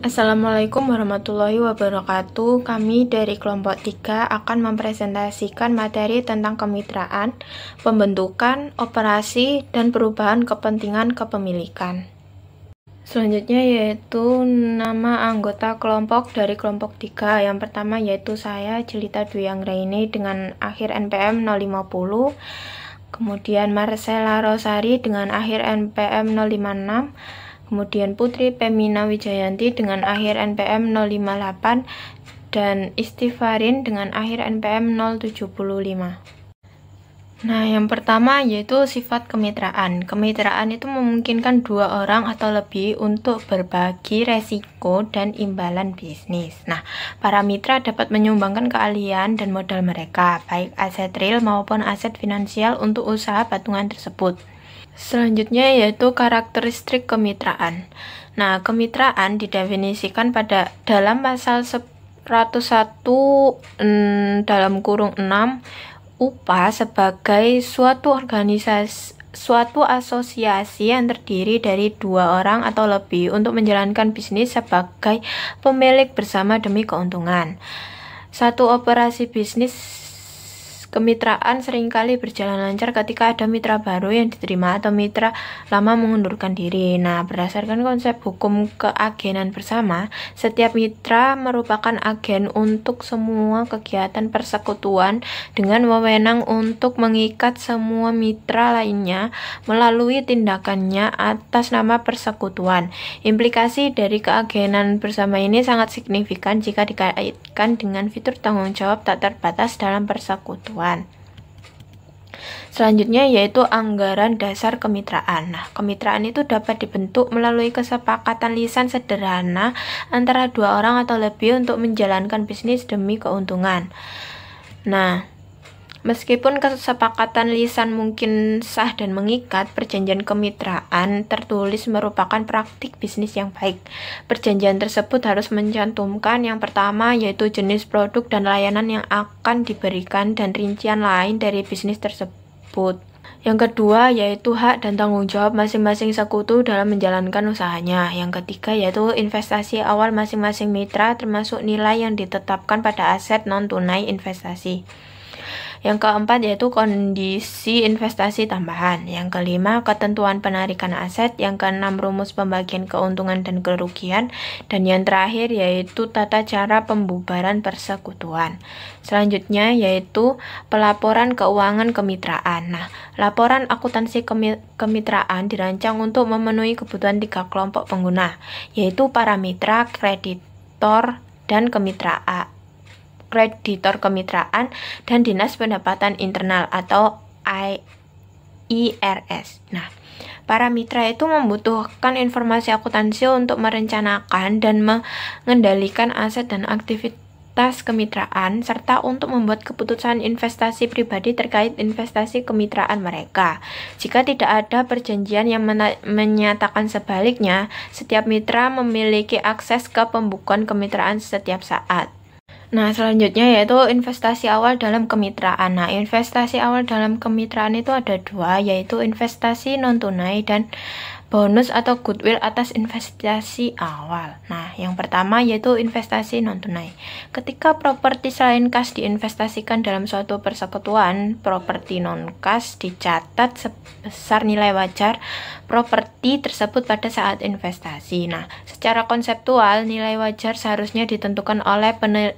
Assalamualaikum warahmatullahi wabarakatuh. Kami dari kelompok 3 akan mempresentasikan materi tentang kemitraan, pembentukan, operasi, dan perubahan kepentingan kepemilikan. Selanjutnya yaitu nama anggota kelompok dari kelompok 3. Yang pertama yaitu saya, Jelita Dwi Anggraini dengan akhir NPM 050. Kemudian Marcella Rosari dengan akhir NPM 056. Kemudian Putri Pemina Wijayanti dengan akhir NPM 058 dan Istifarin dengan akhir NPM 075. Nah, yang pertama yaitu sifat kemitraan. Kemitraan itu memungkinkan dua orang atau lebih untuk berbagi resiko dan imbalan bisnis. Nah, para mitra dapat menyumbangkan keahlian dan modal mereka, baik aset real maupun aset finansial untuk usaha patungan tersebut. Selanjutnya yaitu karakteristik kemitraan. Nah, kemitraan didefinisikan dalam pasal 101 dalam kurung 6 UPA sebagai suatu asosiasi yang terdiri dari dua orang atau lebih untuk menjalankan bisnis sebagai pemilik bersama demi keuntungan. Satu operasi bisnis kemitraan seringkali berjalan lancar ketika ada mitra baru yang diterima atau mitra lama mengundurkan diri. Nah, berdasarkan konsep hukum keagenan bersama, setiap mitra merupakan agen untuk semua kegiatan persekutuan dengan wewenang untuk mengikat semua mitra lainnya melalui tindakannya atas nama persekutuan. Implikasi dari keagenan bersama ini sangat signifikan jika dikaitkan dengan fitur tanggung jawab tak terbatas dalam persekutuan. Selanjutnya yaitu anggaran dasar kemitraan. Nah, kemitraan itu dapat dibentuk melalui kesepakatan lisan sederhana antara dua orang atau lebih untuk menjalankan bisnis demi keuntungan. Nah, meskipun kesepakatan lisan mungkin sah dan mengikat, perjanjian kemitraan tertulis merupakan praktik bisnis yang baik. Perjanjian tersebut harus mencantumkan yang pertama yaitu jenis produk dan layanan yang akan diberikan dan rincian lain dari bisnis tersebut. Yang kedua yaitu hak dan tanggung jawab masing-masing sekutu dalam menjalankan usahanya. Yang ketiga yaitu investasi awal masing-masing mitra termasuk nilai yang ditetapkan pada aset non-tunai investasi. Yang keempat yaitu kondisi investasi tambahan. Yang kelima, ketentuan penarikan aset. Yang keenam, rumus pembagian keuntungan dan kerugian. Dan yang terakhir yaitu tata cara pembubaran persekutuan. Selanjutnya yaitu pelaporan keuangan kemitraan. Nah, laporan akuntansi kemitraan dirancang untuk memenuhi kebutuhan 3 kelompok pengguna, yaitu para mitra, kreditor, dan kreditor kemitraan, dan Dinas Pendapatan Internal atau IRS. Nah, para mitra itu membutuhkan informasi akuntansi untuk merencanakan dan mengendalikan aset dan aktivitas kemitraan, serta untuk membuat keputusan investasi pribadi terkait investasi kemitraan mereka. Jika tidak ada perjanjian yang menyatakan sebaliknya, setiap mitra memiliki akses ke pembukuan kemitraan setiap saat. Nah, selanjutnya yaitu investasi awal dalam kemitraan. Nah, investasi awal dalam kemitraan itu ada dua, yaitu investasi non-tunai dan bonus atau goodwill atas investasi awal. Nah, yang pertama yaitu investasi non-tunai. Ketika properti selain kas diinvestasikan dalam suatu persekutuan, properti non-kas dicatat sebesar nilai wajar properti tersebut pada saat investasi. Nah, secara konseptual, nilai wajar seharusnya ditentukan oleh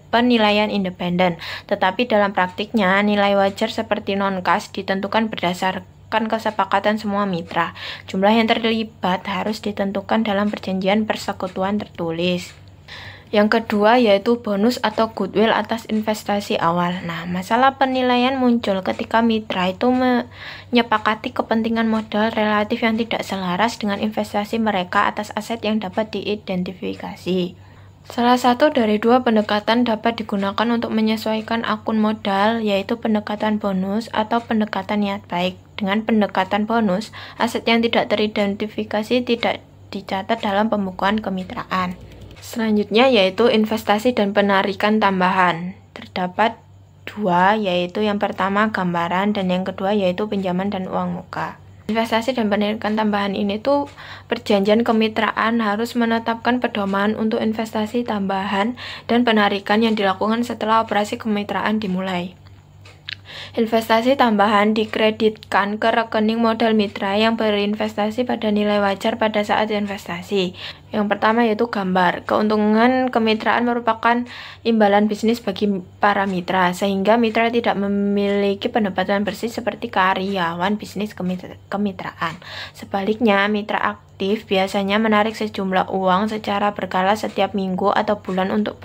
penilaian independen. Tetapi dalam praktiknya, nilai wajar seperti non-kas ditentukan berdasarkan kesepakatan semua mitra. Jumlah yang terlibat harus ditentukan dalam perjanjian persekutuan tertulis. Yang kedua yaitu bonus atau goodwill atas investasi awal. Nah, masalah penilaian muncul ketika mitra itu menyepakati kepentingan modal relatif yang tidak selaras dengan investasi mereka atas aset yang dapat diidentifikasi. Salah satu dari dua pendekatan dapat digunakan untuk menyesuaikan akun modal, yaitu pendekatan bonus atau pendekatan niat baik. Dengan pendekatan bonus, aset yang tidak teridentifikasi tidak dicatat dalam pembukuan kemitraan. Selanjutnya yaitu investasi dan penarikan tambahan. Terdapat dua, yaitu yang pertama gambaran dan yang kedua yaitu pinjaman dan uang muka. Investasi dan penarikan tambahan ini tuh perjanjian kemitraan harus menetapkan pedoman untuk investasi tambahan dan penarikan yang dilakukan setelah operasi kemitraan dimulai. Investasi tambahan dikreditkan ke rekening modal mitra yang berinvestasi pada nilai wajar pada saat investasi. Yang pertama yaitu gambar. Keuntungan kemitraan merupakan imbalan bisnis bagi para mitra, sehingga mitra tidak memiliki pendapatan bersih seperti karyawan bisnis kemitraan. Sebaliknya, mitra aktif biasanya menarik sejumlah uang secara berkala setiap minggu atau bulan untuk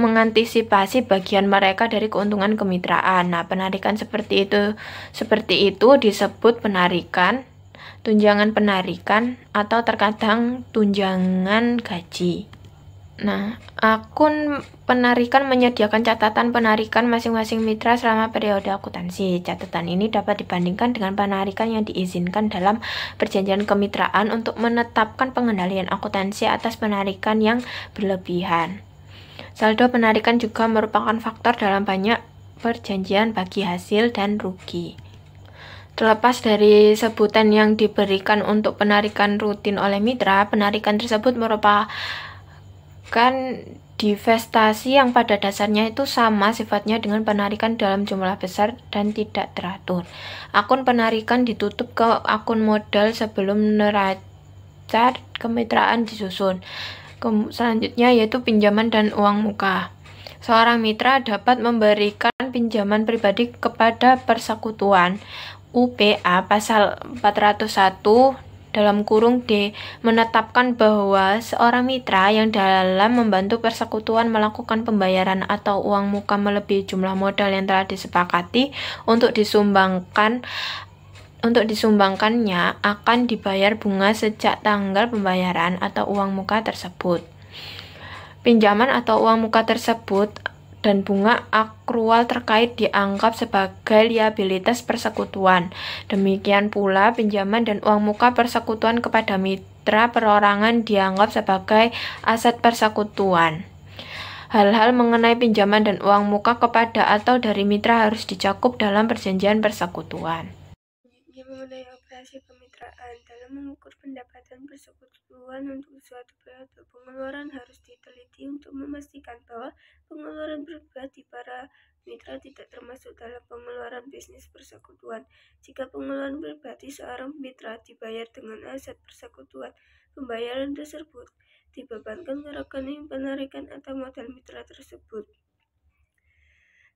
mengantisipasi bagian mereka dari keuntungan kemitraan. Nah, penarikan seperti itu disebut penarikan, tunjangan penarikan, atau terkadang tunjangan gaji. Nah, akun penarikan menyediakan catatan penarikan masing-masing mitra selama periode akuntansi. Catatan ini dapat dibandingkan dengan penarikan yang diizinkan dalam perjanjian kemitraan untuk menetapkan pengendalian akuntansi atas penarikan yang berlebihan. Saldo penarikan juga merupakan faktor dalam banyak perjanjian bagi hasil dan rugi. Terlepas dari sebutan yang diberikan untuk penarikan rutin oleh mitra, penarikan tersebut merupakan divestasi yang pada dasarnya itu sama sifatnya dengan penarikan dalam jumlah besar dan tidak teratur. Akun penarikan ditutup ke akun modal sebelum neraca kemitraan disusun. Selanjutnya yaitu pinjaman dan uang muka. Seorang mitra dapat memberikan pinjaman pribadi kepada persekutuan. UPA pasal 401 D menetapkan bahwa seorang mitra yang dalam membantu persekutuan melakukan pembayaran atau uang muka melebihi jumlah modal yang telah disepakati untuk disumbangannya akan dibayar bunga sejak tanggal pembayaran atau uang muka tersebut. Pinjaman atau uang muka tersebut dan bunga akrual terkait dianggap sebagai liabilitas persekutuan. Demikian pula pinjaman dan uang muka persekutuan kepada mitra perorangan dianggap sebagai aset persekutuan. Hal-hal mengenai pinjaman dan uang muka kepada atau dari mitra harus dicakup dalam perjanjian persekutuan. Mengenai operasi kemitraan, dalam mengukur pendapatan persekutuan untuk suatu periode, pengeluaran harus diteliti untuk memastikan bahwa pengeluaran pribadi para mitra tidak termasuk dalam pengeluaran bisnis persekutuan. Jika pengeluaran pribadi seorang mitra dibayar dengan aset persekutuan, pembayaran tersebut dibebankan ke rekening penarikan atau modal mitra tersebut.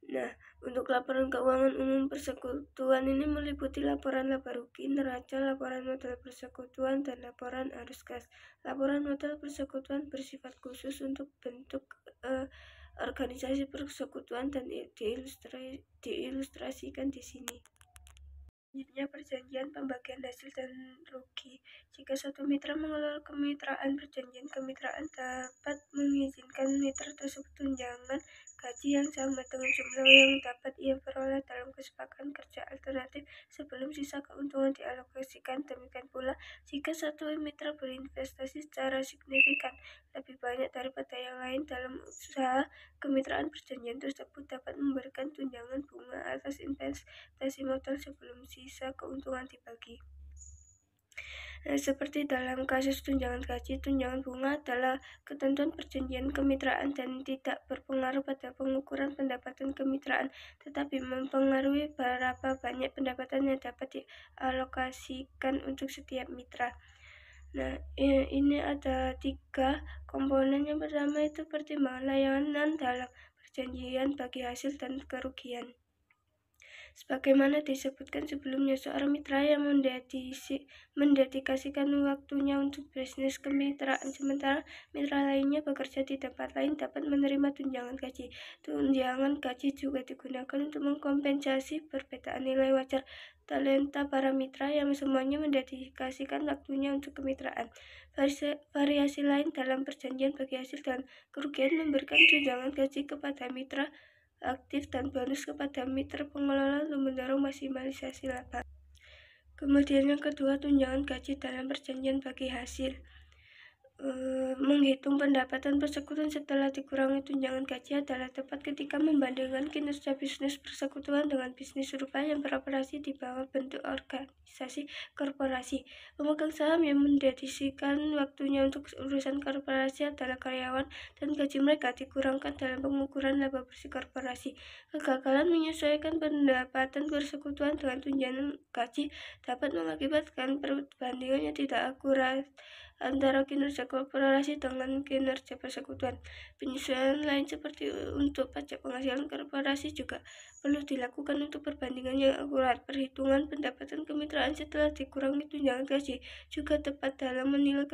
Nah, untuk laporan keuangan umum persekutuan ini meliputi laporan laba rugi, neraca, laporan modal persekutuan, dan laporan arus kas. Laporan modal persekutuan bersifat khusus untuk bentuk organisasi persekutuan dan diilustrasikan di sini. Selanjutnya, perjanjian pembagian hasil dan rugi. Jika suatu mitra mengelola kemitraan, perjanjian kemitraan dapat mengizinkan mitra tersebut tunjangan gaji yang sama dengan jumlah yang dapat ia peroleh dalam kesepakatan kerja alternatif sebelum sisa keuntungan dialokasikan. Demikian pula, jika satu mitra berinvestasi secara signifikan lebih banyak daripada yang lain dalam usaha kemitraan, perjanjian tersebut dapat memberikan tunjangan bunga atas investasi modal sebelum sisa keuntungan dibagi. Nah, seperti dalam kasus tunjangan gaji, tunjangan bunga adalah ketentuan perjanjian kemitraan dan tidak berpengaruh pada pengukuran pendapatan kemitraan, tetapi mempengaruhi berapa banyak pendapatan yang dapat dialokasikan untuk setiap mitra. Nah, ini ada 3 komponen. Yang pertama itu pertimbangan layanan dalam perjanjian bagi hasil dan kerugian. Sebagaimana disebutkan sebelumnya, seorang mitra yang mendedikasikan waktunya untuk bisnis kemitraan, sementara mitra lainnya bekerja di tempat lain, dapat menerima tunjangan gaji. Tunjangan gaji juga digunakan untuk mengkompensasi perbedaan nilai wajar talenta para mitra yang semuanya mendedikasikan waktunya untuk kemitraan. Variasi lain dalam perjanjian bagi hasil dan kerugian memberikan tunjangan gaji kepada mitra aktif dan bonus kepada mitra pengelola untuk mendorong maksimalisasi laba. Kemudian yang kedua, tunjangan gaji dalam perjanjian bagi hasil. menghitung pendapatan persekutuan setelah dikurangi tunjangan gaji adalah tepat ketika membandingkan kinerja bisnis persekutuan dengan bisnis serupa yang beroperasi di bawah bentuk organisasi korporasi. Pemegang saham yang mendedikasikan waktunya untuk urusan korporasi adalah karyawan dan gaji mereka dikurangkan dalam pengukuran laba bersih korporasi. Kegagalan menyesuaikan pendapatan persekutuan dengan tunjangan gaji dapat mengakibatkan perbandingan yang tidak akurat antara kinerja korporasi dengan kinerja persekutuan. Penyesuaian lain seperti untuk pajak penghasilan korporasi juga perlu dilakukan untuk perbandingan yang akurat. Perhitungan pendapatan kemitraan setelah dikurangi tunjangan gaji juga tepat dalam menilai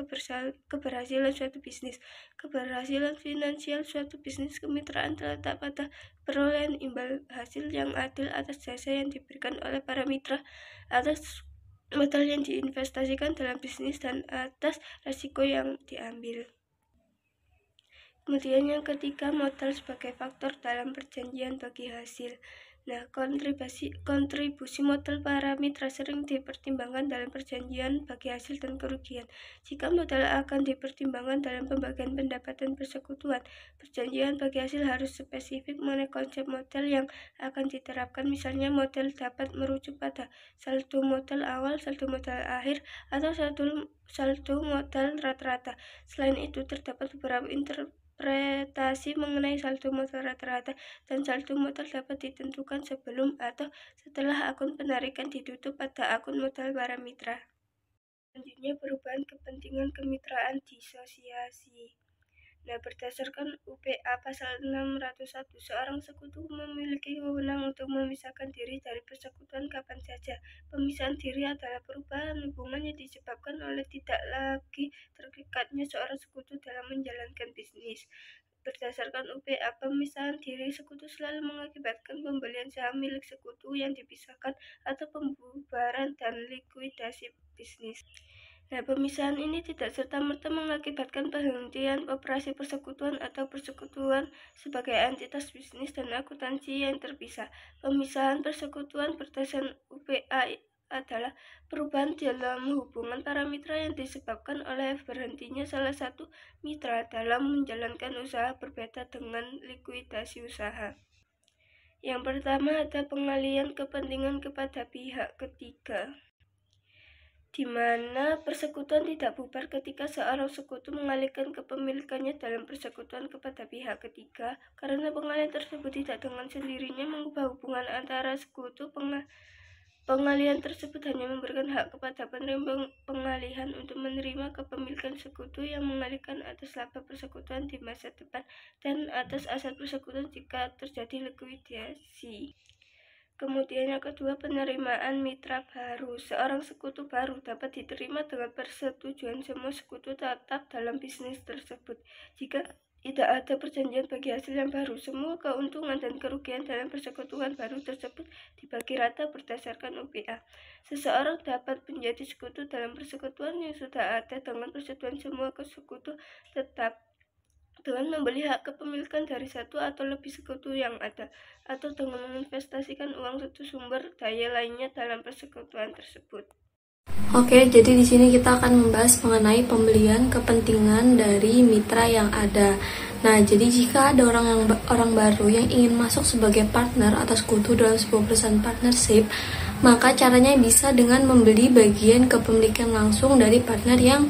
keberhasilan suatu bisnis. Keberhasilan finansial suatu bisnis kemitraan terletak pada perolehan imbal hasil yang adil atas jasa yang diberikan oleh para mitra, atas modal yang diinvestasikan dalam bisnis, dan atas risiko yang diambil. Kemudian yang ketiga, modal sebagai faktor dalam perjanjian bagi hasil. Nah, kontribusi modal para mitra sering dipertimbangkan dalam perjanjian bagi hasil dan kerugian. Jika modal akan dipertimbangkan dalam pembagian pendapatan persekutuan, perjanjian bagi hasil harus spesifik mengenai konsep modal yang akan diterapkan. Misalnya, modal dapat merujuk pada saldo modal awal, saldo modal akhir, atau saldo modal rata-rata. Selain itu, terdapat beberapa interpretasi mengenai saldo modal rata-rata, dan saldo modal dapat ditentukan sebelum atau setelah akun penarikan ditutup pada akun modal para mitra. Selanjutnya, perubahan kepentingan kemitraan disosiasi. Nah, berdasarkan UPA pasal 601, seorang sekutu memiliki wewenang untuk memisahkan diri dari persekutuan kapan saja. Pemisahan diri adalah perubahan hubungan yang disebabkan oleh tidak lagi terikatnya seorang sekutu dalam menjalankan bisnis. Berdasarkan UPA, pemisahan diri sekutu selalu mengakibatkan pembelian saham milik sekutu yang dipisahkan atau pembubaran dan likuidasi bisnis. Nah, pemisahan ini tidak serta-merta mengakibatkan penghentian operasi persekutuan atau persekutuan sebagai entitas bisnis dan akuntansi yang terpisah. Pemisahan persekutuan berdasarkan UPA adalah perubahan dalam hubungan para mitra yang disebabkan oleh berhentinya salah satu mitra dalam menjalankan usaha, berbeda dengan likuidasi usaha. Yang pertama, ada pengalihan kepentingan kepada pihak ketiga, di mana persekutuan tidak bubar ketika seorang sekutu mengalihkan kepemilikannya dalam persekutuan kepada pihak ketiga, karena pengalihan tersebut tidak dengan sendirinya mengubah hubungan antara sekutu. Pengalihan tersebut hanya memberikan hak kepada penerima pengalihan untuk menerima kepemilikan sekutu yang mengalihkan atas laba persekutuan di masa depan dan atas aset persekutuan jika terjadi likuidasi. Kemudian yang kedua, penerimaan mitra baru. Seorang sekutu baru dapat diterima dengan persetujuan semua sekutu tetap dalam bisnis tersebut. Jika tidak ada perjanjian bagi hasil yang baru, semua keuntungan dan kerugian dalam persekutuan baru tersebut dibagi rata berdasarkan UPA. Seseorang dapat menjadi sekutu dalam persekutuan yang sudah ada dengan persetujuan semua sekutu tetap, dengan membeli hak kepemilikan dari satu atau lebih sekutu yang ada, atau dengan menginvestasikan uang satu sumber daya lainnya dalam persekutuan tersebut. Oke, jadi di sini kita akan membahas mengenai pembelian kepentingan dari mitra yang ada. Nah, jadi jika ada orang baru yang ingin masuk sebagai partner atau sekutu dalam sebuah perusahaan partnership, maka caranya bisa dengan membeli bagian kepemilikan langsung dari partner yang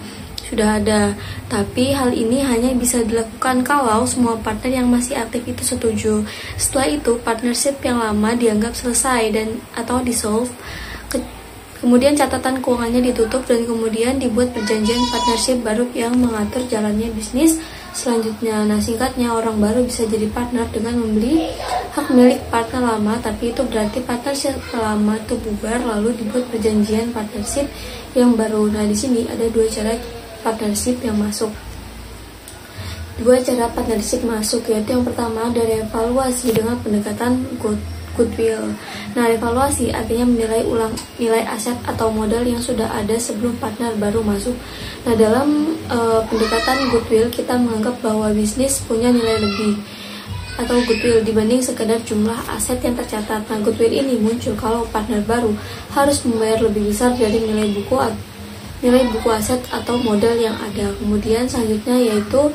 sudah ada. Tapi hal ini hanya bisa dilakukan kalau semua partner yang masih aktif itu setuju. Setelah itu, partnership yang lama dianggap selesai dan atau dissolve. Kemudian catatan keuangannya ditutup dan kemudian dibuat perjanjian partnership baru yang mengatur jalannya bisnis selanjutnya. Nah, singkatnya, orang baru bisa jadi partner dengan membeli hak milik partner lama, tapi itu berarti partnership lama itu bubar lalu dibuat perjanjian partnership yang baru. Nah, di sini ada dua cara partnership yang masuk. Yaitu yang pertama dari evaluasi dengan pendekatan goodwill. Nah, evaluasi artinya menilai ulang nilai aset atau modal yang sudah ada sebelum partner baru masuk. Nah, dalam pendekatan goodwill kita menganggap bahwa bisnis punya nilai lebih atau goodwill dibanding sekedar jumlah aset yang tercatat. Nah, goodwill ini muncul kalau partner baru harus membayar lebih besar dari nilai buku nilai buku aset atau modal yang ada. Kemudian selanjutnya yaitu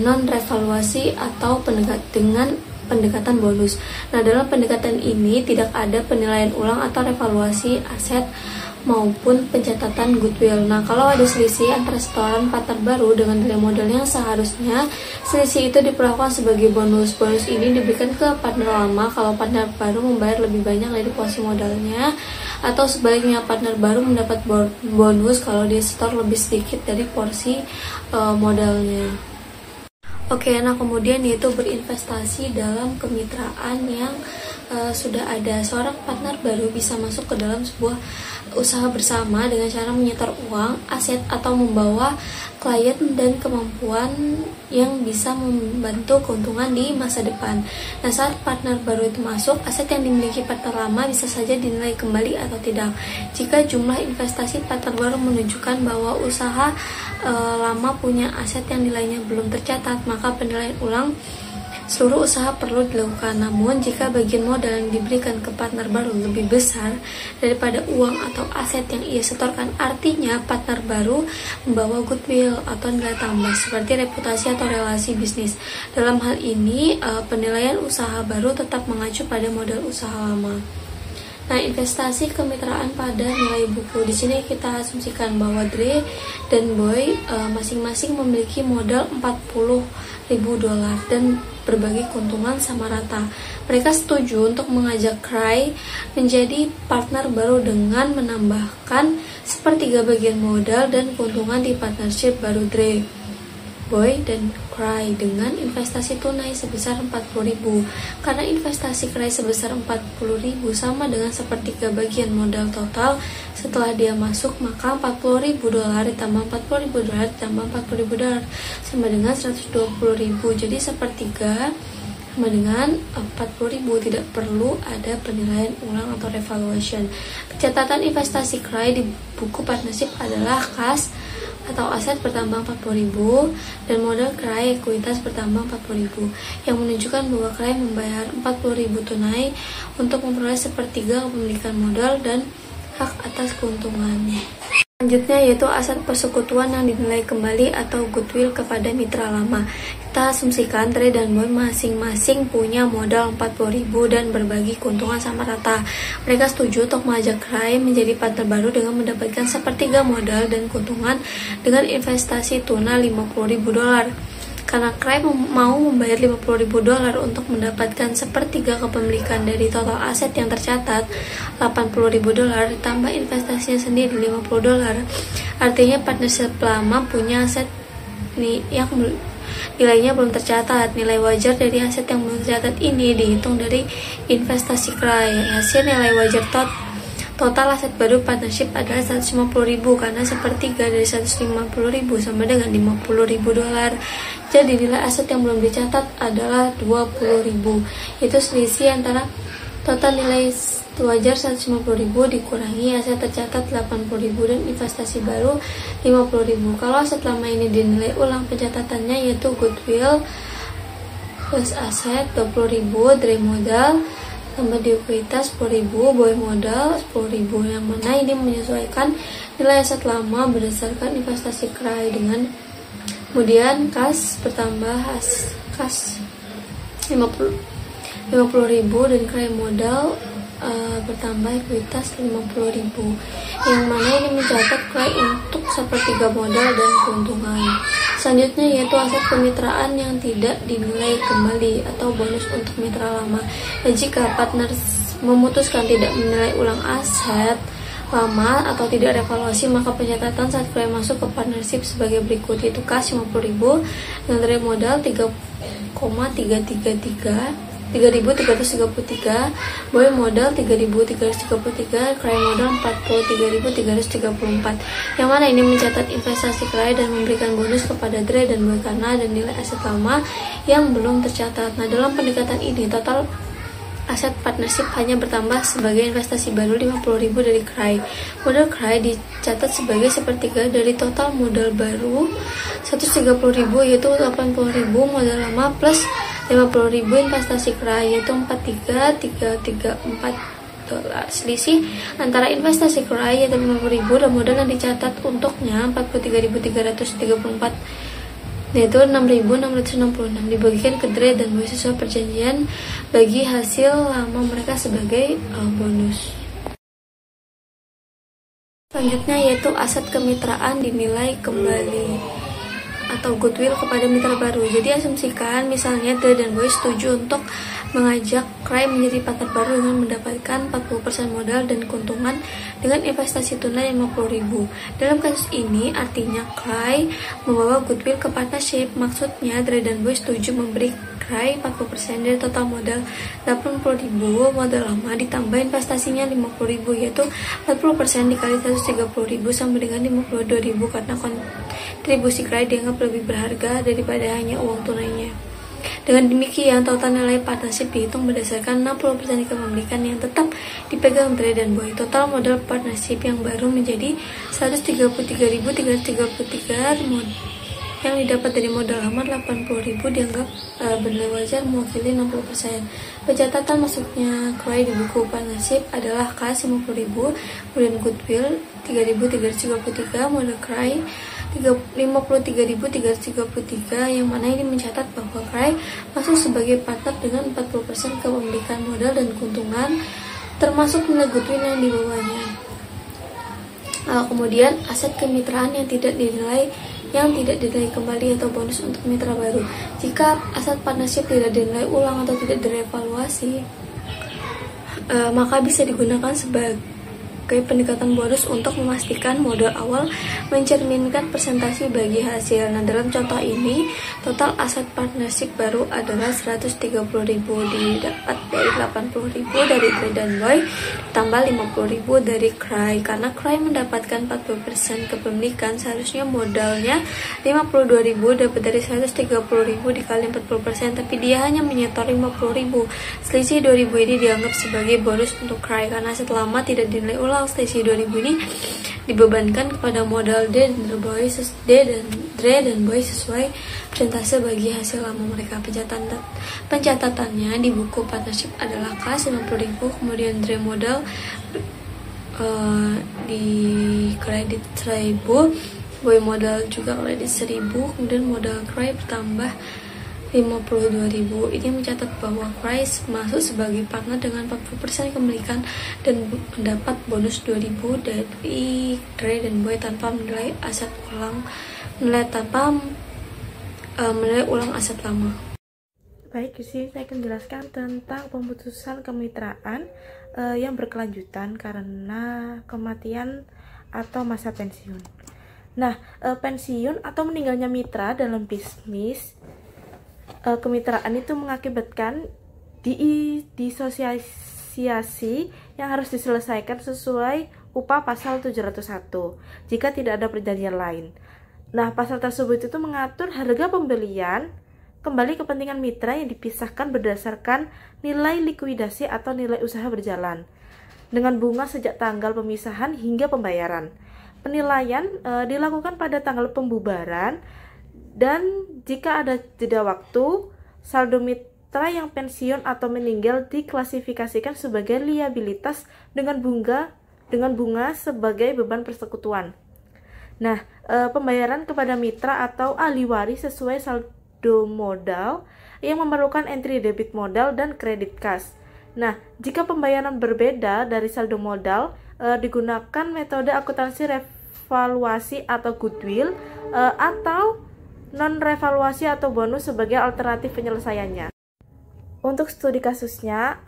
non-revaluasi atau dengan pendekatan bonus. Nah, dalam pendekatan ini tidak ada penilaian ulang atau revaluasi aset maupun pencatatan goodwill. Nah, kalau ada selisih antara setoran partner baru dengan nilai modal yang seharusnya, selisih itu diperlakukan sebagai bonus. Bonus ini diberikan ke partner lama kalau partner baru membayar lebih banyak dari porsi modalnya, atau sebaliknya partner baru mendapat bonus kalau dia setor lebih sedikit dari porsi modalnya. Oke, nah kemudian yaitu berinvestasi dalam kemitraan yang sudah ada. Seorang partner baru bisa masuk ke dalam sebuah usaha bersama dengan cara menyetor uang, aset, atau membawa klien dan kemampuan yang bisa membantu keuntungan di masa depan. Nah, saat partner baru itu masuk, aset yang dimiliki partner lama bisa saja dinilai kembali atau tidak. Jika jumlah investasi partner baru menunjukkan bahwa usaha lama punya aset yang nilainya belum tercatat, maka penilaian ulang seluruh usaha perlu dilakukan. Namun, jika bagian modal yang diberikan ke partner baru lebih besar daripada uang atau aset yang ia setorkan, artinya partner baru membawa goodwill atau nilai tambah seperti reputasi atau relasi bisnis. Dalam hal ini, penilaian usaha baru tetap mengacu pada modal usaha lama. Nah, investasi kemitraan pada nilai buku. Di sini kita asumsikan bahwa Dre dan Boy masing-masing memiliki modal $40.000 dan berbagi keuntungan sama rata. Mereka setuju untuk mengajak Cray menjadi partner baru dengan menambahkan sepertiga bagian modal dan keuntungan di partnership baru Dre, Boy, dan Cray dengan investasi tunai sebesar $40.000. Karena investasi Cray sebesar $40.000 sama dengan sepertiga bagian modal total setelah dia masuk, maka $40.000 ditambah $40.000 ditambah $40.000 sama dengan $120.000. Jadi sepertiga sama dengan $40.000. Tidak perlu ada penilaian ulang atau revaluation. Pencatatan investasi Cray di buku partnership adalah kas atau aset bertambah $40.000 dan modal Cray ekuitas bertambah $40.000, yang menunjukkan bahwa Cray membayar $40.000 tunai untuk memperoleh sepertiga kepemilikan modal dan hak atas keuntungannya. Selanjutnya yaitu aset persekutuan yang dinilai kembali atau goodwill kepada mitra lama. Kita asumsikan Dre dan Boy masing-masing punya modal $40.000 dan berbagi keuntungan sama rata. Mereka setuju untuk mengajak Cray menjadi partner baru dengan mendapatkan sepertiga modal dan keuntungan dengan investasi tuna $50.000. Karena Cray mau membayar $50.000 untuk mendapatkan sepertiga kepemilikan dari total aset yang tercatat $80.000 ditambah investasinya sendiri $50. Artinya partnership lama punya aset yang nilainya belum tercatat. Nilai wajar dari aset yang belum tercatat ini dihitung dari investasi Cray. Hasil nilai wajar total aset baru partnership adalah $150.000 karena sepertiga dari $150.000 sama dengan $50.000. Jadi nilai aset yang belum dicatat adalah $20.000. Itu selisih antara total nilai wajar $150.000 dikurangi aset tercatat $80.000 dan investasi baru $50.000. Kalau aset lama ini dinilai ulang pencatatannya yaitu goodwill plus aset $20.000, Dre modal tambah di ekuitas $10.000, Boy modal $10.000, yang mana ini menyesuaikan nilai aset lama berdasarkan investasi Cray. Dengan kemudian kas bertambah kas $50.000 dan Cray modal bertambah ekuitas $50.000, yang mana ini mencatat Cray untuk sepertiga modal dan keuntungan. Selanjutnya yaitu aset kemitraan yang tidak dinilai kembali atau bonus untuk mitra lama. Dan jika partner memutuskan tidak menilai ulang aset lama atau tidak revaluasi, maka pencatatan saat Cray masuk ke partnership sebagai berikut, yaitu kas $50.000 dengan Dre modal $3.333, Boy modal $3.333, Cray modal $43.334, yang mana ini mencatat investasi Cray dan memberikan bonus kepada Dre dan Boy karena ada nilai aset lama yang belum tercatat. Nah, dalam pendekatan ini total aset partnership hanya bertambah sebagai investasi baru $50.000 dari Cray. Modal Cray dicatat sebagai sepertiga dari total modal baru $130.000, yaitu $80.000 modal lama plus $50.000 investasi Cray, yaitu $43.334 $50. Selisih antara investasi Cry yaitu 50.000 dan modal yang dicatat untuknya 43.334 yaitu 6.666 dibagikan ke Dre dan Boy sesuai perjanjian bagi hasil lama mereka sebagai bonus. Selanjutnya yaitu aset kemitraan dinilai kembali atau goodwill kepada mitra baru. Jadi asumsikan misalnya Dre dan Boy setuju untuk mengajak Cry menjadi partner baru dengan mendapatkan 40% modal dan keuntungan dengan investasi tunai 50.000. Dalam kasus ini artinya Cry membawa goodwill ke partnership. Maksudnya Dre dan Boy setuju memberi Cry 40% dari total modal 80.000 modal lama ditambah investasinya 50.000 yaitu 40% dikali 130.000 sama dengan 52.000 karena kontribusi Cry dianggap lebih berharga daripada hanya uang tunainya. Dengan demikian, total nilai partnership dihitung berdasarkan 60% kepemilikan yang tetap dipegang Dre dan Boy. Total modal partnership yang baru menjadi 133.333 yang didapat dari modal lama 80.000 dianggap bernilai wajar mewakili 60%. Pencatatan masuknya Cry di buku partnership adalah kas 50.000, kemudian goodwill 3.333, modal Cry 53.333 yang mana ini mencatat bahwa Cry masuk sebagai partner dengan 40% kepemilikan modal dan keuntungan termasuk nilai goodwill yang dibawanya. Kemudian aset kemitraan yang tidak dinilai kembali atau bonus untuk mitra baru. Jika aset partnership tidak dinilai ulang atau tidak direvaluasi, maka bisa digunakan sebagai pendekatan bonus untuk memastikan modal awal mencerminkan presentasi bagi hasil. Nah, dalam contoh ini, total aset partnership baru adalah 130.000 didapat dari 80.000 dari Dre dan Boy, tambah 50.000 dari Cry. Karena Cry mendapatkan 40% kepemilikan, seharusnya modalnya 52.000 dapat dari 130.000 dikali 40%, tapi dia hanya menyetor 50.000. Selisih 2.000 ini dianggap sebagai bonus untuk Cry karena aset lama tidak dinilai ulang. Selisih 2.000 ini dibebankan kepada modal Dre dan Boy sesuai persentase bagi hasil lama mereka. Pencatatannya di buku partnership adalah kas 50.000, kemudian Dre modal di kredit 1.000, Boy modal juga kredit 1.000, kemudian modal Cry bertambah 52.000. Ini mencatat bahwa Cry masuk sebagai partner dengan 40% kepemilikan dan mendapat bonus 2.000 dari Dre dan Boy tanpa menilai ulang aset lama. Baik, di sini saya akan jelaskan tentang pemutusan kemitraan yang berkelanjutan karena kematian atau masa pensiun. Nah, pensiun atau meninggalnya mitra dalam bisnis kemitraan itu mengakibatkan disosiasi yang harus diselesaikan sesuai upah pasal 701 jika tidak ada perjanjian lain. Nah, pasal tersebut itu mengatur harga pembelian kembali kepentingan mitra yang dipisahkan berdasarkan nilai likuidasi atau nilai usaha berjalan dengan bunga sejak tanggal pemisahan hingga pembayaran. Penilaian dilakukan pada tanggal pembubaran. Dan jika ada jeda waktu, saldo mitra yang pensiun atau meninggal diklasifikasikan sebagai liabilitas dengan bunga sebagai beban persekutuan. Nah, pembayaran kepada mitra atau ahli waris sesuai saldo modal yang memerlukan entry debit modal dan kredit kas. Nah, jika pembayaran berbeda dari saldo modal, digunakan metode akuntansi revaluasi atau goodwill atau non-revaluasi atau bonus sebagai alternatif penyelesaiannya. Untuk studi kasusnya,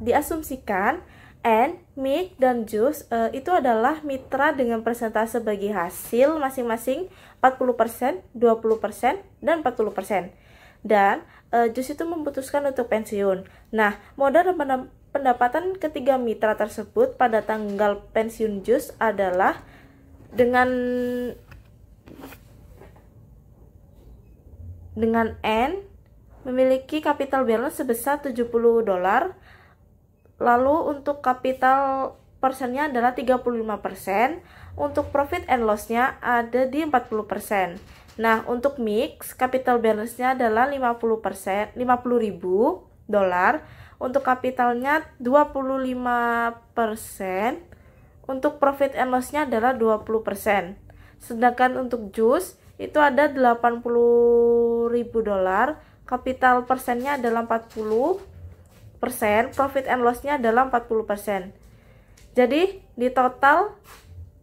diasumsikan N, Mick, dan Jus itu adalah mitra dengan persentase bagi hasil masing-masing 40%, 20%, dan 40%. Dan Jus itu memutuskan untuk pensiun. Nah, modal dan pendapatan ketiga mitra tersebut pada tanggal pensiun Jus adalah dengan N memiliki capital balance sebesar $70. Lalu untuk capital persennya adalah 35%. Untuk profit and loss-nya ada di 40%. Nah, untuk mix capital balance-nya adalah $50.000. untuk kapitalnya 25%, untuk profit and loss-nya adalah 20%. Sedangkan untuk JUS itu ada $80.000, kapital persennya adalah 40%, profit and loss-nya adalah 40%. Jadi di total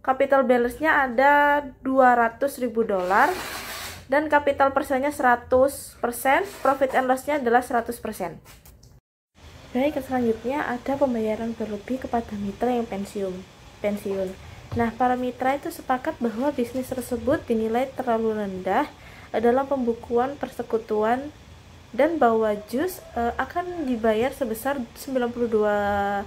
capital balance-nya ada $200.000 dan capital persennya 100%, profit and loss-nya adalah 100%. Baik, selanjutnya ada pembayaran berlebih kepada mitra yang pensiun. Nah, para mitra itu sepakat bahwa bisnis tersebut dinilai terlalu rendah dalam pembukuan persekutuan dan bahwa JUS akan dibayar sebesar $92.000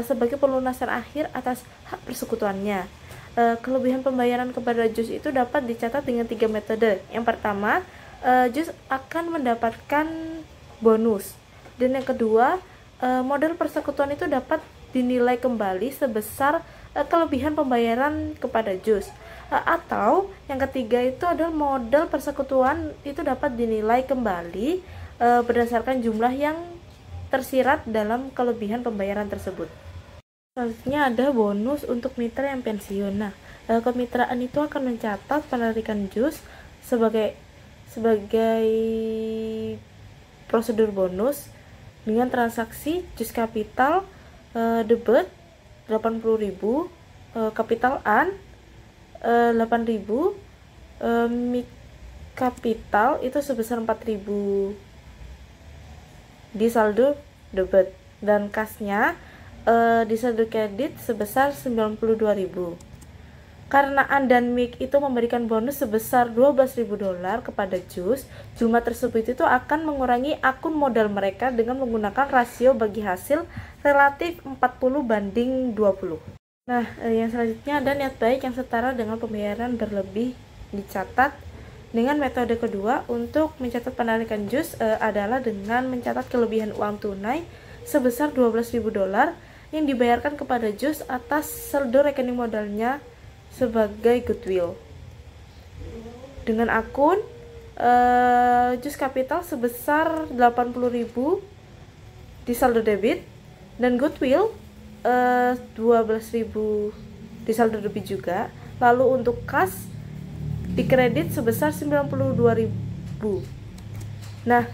sebagai pelunasan akhir atas hak persekutuannya. Kelebihan pembayaran kepada JUS itu dapat dicatat dengan 3 metode. Yang pertama, JUS akan mendapatkan bonus, dan yang kedua, model persekutuan itu dapat dinilai kembali sebesar kelebihan pembayaran kepada JUS. Atau yang ketiga itu adalah model persekutuan itu dapat dinilai kembali berdasarkan jumlah yang tersirat dalam kelebihan pembayaran tersebut. Selanjutnya ada bonus untuk mitra yang pensiun. Nah, kemitraan itu akan mencatat penarikan JUS sebagai prosedur bonus dengan transaksi JUS Capital debit 80.000, Capital An 8.000, Mic Capital itu sebesar 4.000 di saldo debit, dan kasnya di saldo kredit sebesar 92.000. Karena An dan Mic itu memberikan bonus sebesar $12.000 kepada JUS, jumlah tersebut itu akan mengurangi akun modal mereka dengan menggunakan rasio bagi hasil relatif 40/20. Nah, yang selanjutnya ada niat baik yang setara dengan pembayaran berlebih dicatat. Dengan metode kedua untuk mencatat penarikan JUS adalah dengan mencatat kelebihan uang tunai sebesar $12.000 yang dibayarkan kepada JUS atas saldo rekening modalnya sebagai goodwill. Dengan akun JUS Capital sebesar 80.000 di saldo debit dan goodwill 12.000 di saldo debit juga. Lalu untuk kas di kredit sebesar 92.000. Nah,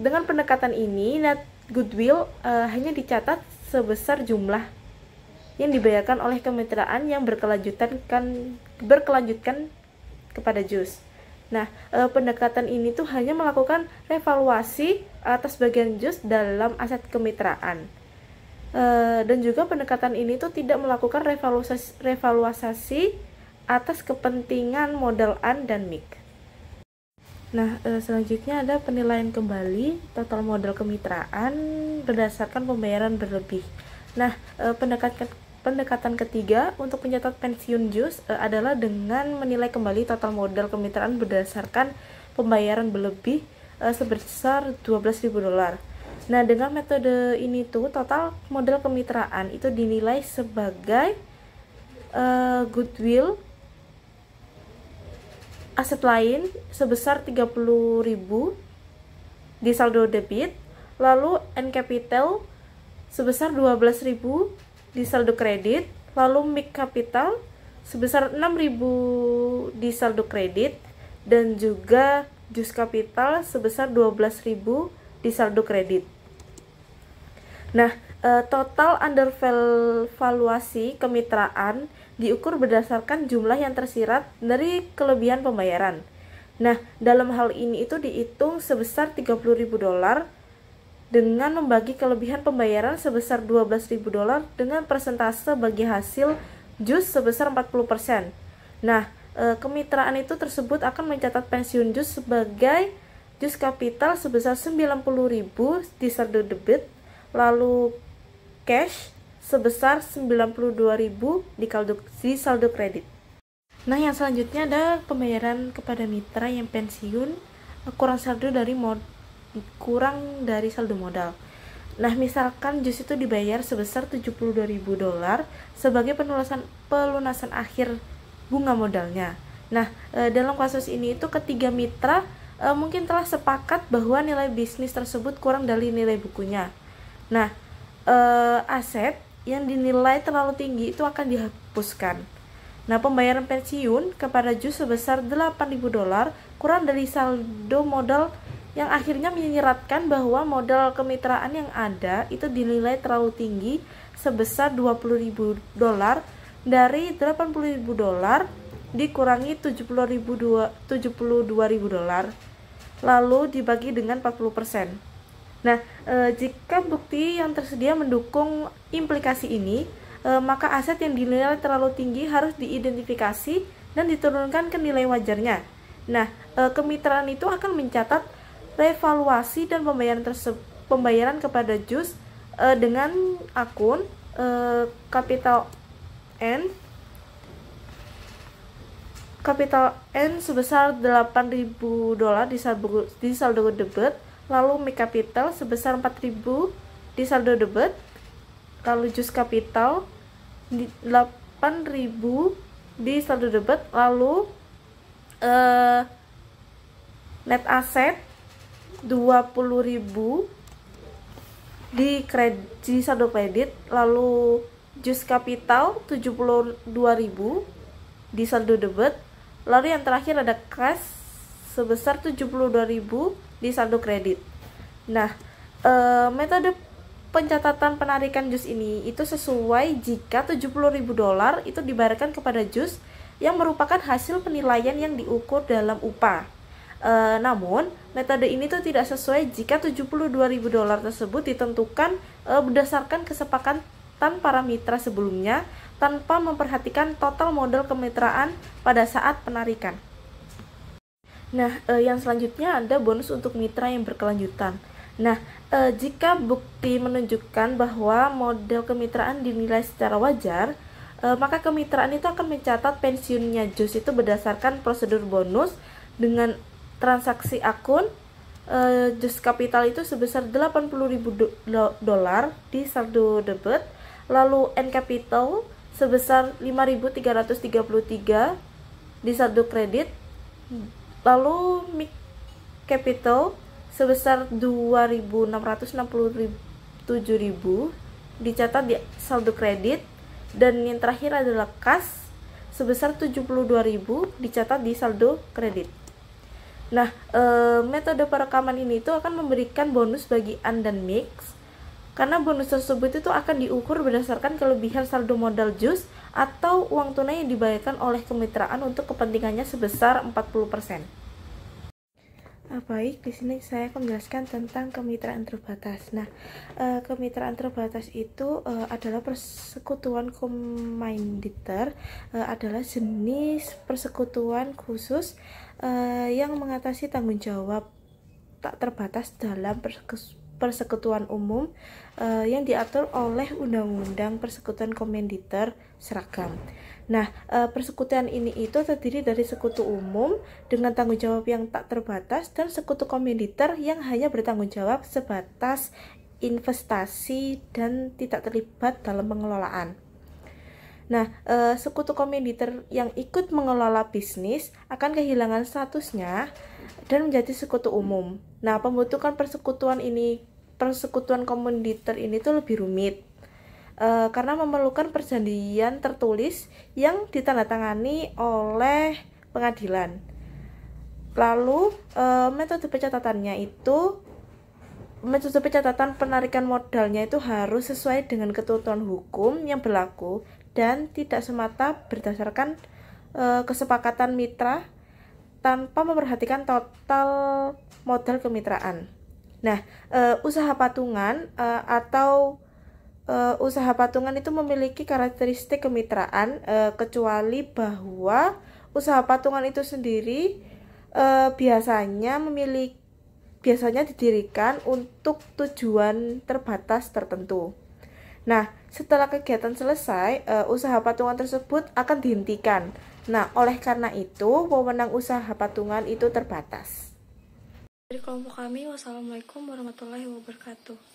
dengan pendekatan ini net goodwill hanya dicatat sebesar jumlah yang dibayarkan oleh kemitraan yang berkelanjutan kepada JUS. Nah, pendekatan ini tuh hanya melakukan revaluasi atas bagian JUS dalam aset kemitraan. Dan juga pendekatan ini tuh tidak melakukan revaluasi atas kepentingan modal An dan Mic. Nah, selanjutnya ada penilaian kembali total modal kemitraan berdasarkan pembayaran berlebih. Nah, pendekatan ketiga untuk pencatat pensiun JUS adalah dengan menilai kembali total modal kemitraan berdasarkan pembayaran berlebih sebesar $12.000. Nah, dengan metode ini tuh total modal kemitraan itu dinilai sebagai goodwill, aset lain sebesar 30.000 di saldo debit, lalu N capital sebesar 12.000 di saldo kredit, lalu Mic Capital sebesar 6.000 di saldo kredit, dan juga JUS Capital sebesar 12.000 di saldo kredit. Nah, total undervaluasi kemitraan diukur berdasarkan jumlah yang tersirat dari kelebihan pembayaran. Nah, dalam hal ini itu dihitung sebesar $30.000 dengan membagi kelebihan pembayaran sebesar $12.000 dengan persentase bagi hasil JUS sebesar 40%. Nah, kemitraan itu tersebut akan mencatat pensiun JUS sebagai JUS Capital sebesar 90.000 di saldo debit, lalu cash sebesar 92.000 di saldo kredit. Nah, yang selanjutnya ada pembayaran kepada mitra yang pensiun kurang dari saldo modal. Nah, misalkan JUS itu dibayar sebesar $72.000 sebagai pelunasan akhir bunga modalnya. Nah, dalam kasus ini itu ketiga mitra mungkin telah sepakat bahwa nilai bisnis tersebut kurang dari nilai bukunya. Nah, aset yang dinilai terlalu tinggi itu akan dihapuskan. Nah, pembayaran pensiun kepada Jus sebesar $8.000 kurang dari saldo modal yang akhirnya menyiratkan bahwa modal kemitraan yang ada itu dinilai terlalu tinggi sebesar $20.000 dari $80.000 dikurangi $72.000 lalu dibagi dengan 40%. Nah, jika bukti yang tersedia mendukung implikasi ini, maka aset yang dinilai terlalu tinggi harus diidentifikasi dan diturunkan ke nilai wajarnya. Nah, kemitraan itu akan mencatat revaluasi dan pembayaran kepada Jus dengan akun kapital N sebesar $8.000 di saldo debit, lalu make capital sebesar $4.000 di saldo debit, lalu Jus capital $8.000 di saldo debit, lalu net asset $20.000 di saldo kredit, lalu Jus capital $72.000 di saldo debit, lalu yang terakhir ada cash sebesar $72.000 di saldo kredit. Nah, metode pencatatan penarikan Jus ini itu sesuai jika $70.000 itu dibayarkan kepada Jus yang merupakan hasil penilaian yang diukur dalam upah. Namun, metode ini tuh tidak sesuai jika $72.000 tersebut ditentukan berdasarkan kesepakatan para mitra sebelumnya tanpa memperhatikan total modal kemitraan pada saat penarikan. Nah, yang selanjutnya ada bonus untuk mitra yang berkelanjutan. Nah, jika bukti menunjukkan bahwa modal kemitraan dinilai secara wajar, maka kemitraan itu akan mencatat pensiunnya Jus itu berdasarkan prosedur bonus dengan transaksi akun Jus capital itu sebesar $80.000 di saldo debit, lalu N capital sebesar $5.333 di saldo kredit, lalu make capital sebesar $2.667.000 dicatat di saldo kredit, dan yang terakhir adalah kas sebesar $72.000 dicatat di saldo kredit. Nah, metode perekaman ini itu akan memberikan bonus bagi An dan Mix, karena bonus tersebut itu akan diukur berdasarkan kelebihan saldo modal Jus atau uang tunai yang dibayarkan oleh kemitraan untuk kepentingannya sebesar 40%. Baik, di sini saya akan menjelaskan tentang kemitraan terbatas. Nah, kemitraan terbatas itu adalah persekutuan komanditer, adalah jenis persekutuan khusus yang mengatasi tanggung jawab tak terbatas dalam persekutuan umum yang diatur oleh Undang-Undang Persekutuan Komanditer Seragam. Nah, persekutuan ini itu terdiri dari sekutu umum dengan tanggung jawab yang tak terbatas dan sekutu komanditer yang hanya bertanggung jawab sebatas investasi dan tidak terlibat dalam pengelolaan. Nah, sekutu komanditer yang ikut mengelola bisnis akan kehilangan statusnya dan menjadi sekutu umum. Nah, pembentukan persekutuan komanditer ini tuh lebih rumit. Karena memerlukan perjanjian tertulis yang ditandatangani oleh pengadilan. Lalu metode pencatatan penarikan modalnya itu harus sesuai dengan ketentuan hukum yang berlaku dan tidak semata berdasarkan kesepakatan mitra tanpa memperhatikan total modal kemitraan. Nah, usaha patungan usaha patungan itu memiliki karakteristik kemitraan, kecuali bahwa usaha patungan itu sendiri biasanya didirikan untuk tujuan terbatas tertentu. Nah, setelah kegiatan selesai, usaha patungan tersebut akan dihentikan. Nah, oleh karena itu, wewenang usaha patungan itu terbatas. Dari kelompok kami, wassalamualaikum warahmatullahi wabarakatuh.